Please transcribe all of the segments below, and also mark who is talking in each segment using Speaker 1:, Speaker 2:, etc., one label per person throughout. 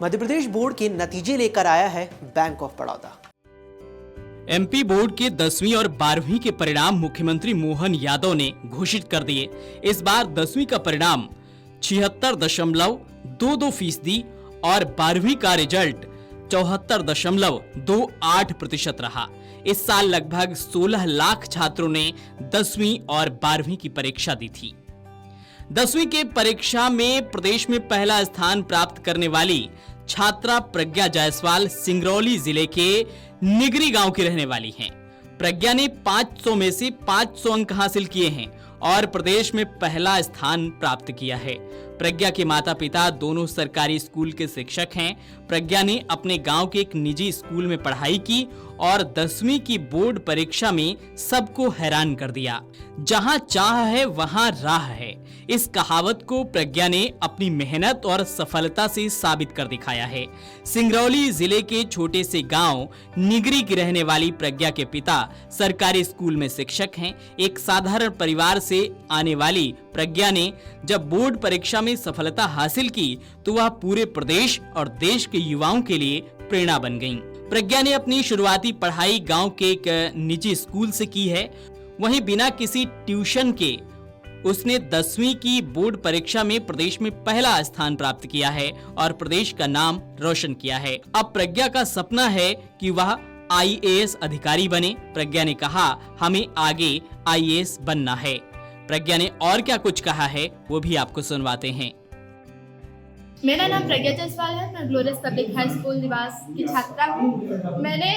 Speaker 1: Madhya Pradesh board के नतीजे लेकर आया है bank of Baroda.
Speaker 2: MP board के 10वीं और 12वीं के परिणाम मुख्यमंत्री मोहन यादव ने घोषित कर दिए। इस बार 10वीं का परिणाम 76.22% और 12वीं का रिजल्ट 74.28% रहा। इस साल लगभग 16 लाख छात्रों ने 10वीं और 12वीं की परीक्षा दी थी। 10वीं के परीक्षा में प्रदेश में पहला स्थान प्राप्त करने वाली छात्रा प्रज्ञा जायसवाल सिंगरौली जिले के निगरी गांव की रहने वाली हैं। प्रज्ञा ने 500 में से 500 अंक हासिल किए हैं और प्रदेश में पहला स्थान प्राप्त किया है। प्रज्ञा के माता पिता दोनों सरकारी स्कूल के शिक्षक हैं। प्रज्ञा ने अपने गांव के एक निजी स्कूल में पढ़ाई की और 10वीं की बोर्ड परीक्षा में सबको हैरान कर दिया। जहां चाह है वहां राह है, इस कहावत को प्रज्ञा ने अपनी मेहनत और सफलता से साबित कर दिखाया है। सिंगरौली जिले के छोटे से गांव निगरी की रहने वाली प्रज्ञा के पिता सरकारी स्कूल में शिक्षक हैं। एक साधारण परिवार से आने वाली प्रज्ञा ने जब बोर्ड परीक्षा में सफलता हासिल की तो वह पूरे प्रदेश और देश के युवाओं के लिए प्रेरणा बन गईं। प्रज्ञा ने अपनी शुरुआती पढ़ाई गांव के एक निजी स्कूल से की है। वहीं बिना किसी ट्यूशन के उसने 10वीं की बोर्ड परीक्षा में प्रदेश में पहला स्थान प्राप्त किया है और प्रदेश का नाम रोशन किया है। अब प्रज्ञा का सपना है कि वह IAS अधिकारी बने। प्रज्ञा ने कहा, हमें आगे IAS बनना है। प्रज्ञा ने और क्या कुछ कहा है वो भी आपको सुनवाते हैं।
Speaker 3: मेरा नाम प्रज्ञा जायसवाल है। मैं ग्लोरियस पब्लिक हाई स्कूल निवास की छात्रा हूँ। मैंने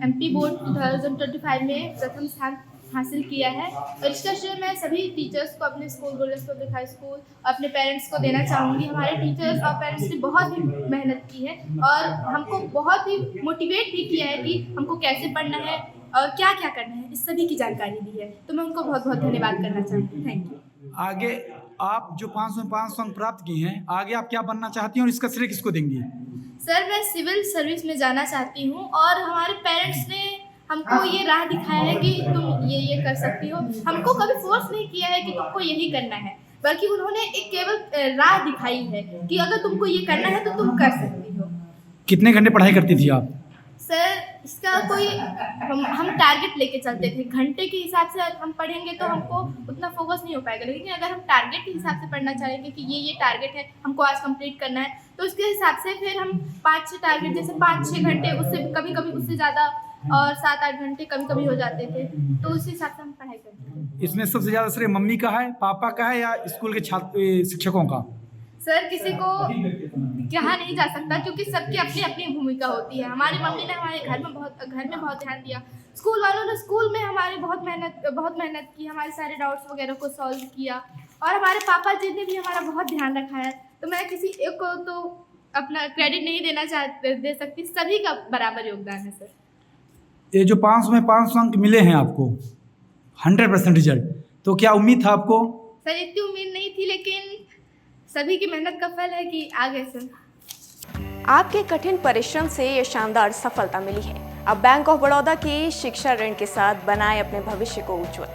Speaker 3: MP बोर्ड 2025 में प्रथम स्थान हासिल किया है और इसका श्रेय मैं सभी टीचर्स को, अपने school glorious public high school, अपने पेरेंट्स को देना चाहूँगी। हमारे टीचर्स और पेरेंट्स ने बहुत ही मेहनत की है और हमको बहुत ही मोटिवेट भी किया है कि हमको कैसे पढ़ना है और क्या क्या करना है, इस सभी की जानकारी दी है। तो मैं उनको बहुत बहुत धन्यवाद करना चाहूँगी। Thank you.
Speaker 4: आगे आप जो 500 में 500 अंक प्राप्त किए हैं, आगे आप क्या बनना चाहती हैं और इसका श्रेय किसको देंगी?
Speaker 3: सर, मैं सिविल सर्विस में जाना चाहती हूँ और हमारे पेरेंट्स ने हमको ये राह दिखाया है कि तुम ये कर सकती हो। हमको कभी फोर्स नहीं किया है कि तुमको यही करना है, बल्कि उन्होंने एक केवल राह दिखाई है कि अगर तुमको ये करना है तो तुम कर सकती हो।
Speaker 4: कितने घंटे पढ़ाई करती थी आप?
Speaker 3: सर, इसका कोई हम टारगेट लेके चलते थे। घंटे के हिसाब से हम पढ़ेंगे तो हमको उतना फोकस नहीं हो पाएगा, लेकिन अगर हम टारगेट के हिसाब से पढ़ना चाहेंगे कि ये टारगेट है, हमको आज कंप्लीट करना है, तो उसके हिसाब से फिर हम 5-6 टारगेट, जैसे 5-6 घंटे, उससे कभी कभी उससे ज़्यादा, और 7-8 घंटे कभी कभी हो जाते थे, तो उस हिसाब से हम पढ़ाई करते थे।
Speaker 4: इसमें सबसे ज़्यादा श्रेय मम्मी का है, पापा का है या स्कूल के छात्र शिक्षकों का?
Speaker 3: सर, किसी को कहा नहीं जा सकता क्योंकि सबकी अपनी अपनी भूमिका होती है। हमारी मम्मी ने हमारे घर में बहुत ध्यान दिया। स्कूल वालों ने स्कूल में हमारी बहुत मेहनत की, हमारे सारे डाउट्स वगैरह को सॉल्व किया, और हमारे पापा जी ने भी हमारा बहुत ध्यान रखा है। तो मैं किसी एक को तो अपना क्रेडिट नहीं दे सकती, सभी का बराबर योगदान है। सर,
Speaker 4: ये जो 500 में 500 अंक मिले हैं आपको, 100% रिजल्ट, तो क्या उम्मीद था आपको?
Speaker 3: सर, इतनी उम्मीद नहीं थी, लेकिन सभी की मेहनत का फल है कि आ गए। सर,
Speaker 5: आपके कठिन परिश्रम से ये शानदार सफलता मिली है। अब बैंक ऑफ बड़ौदा की शिक्षा ऋण के साथ बनाए अपने भविष्य को उज्जवल।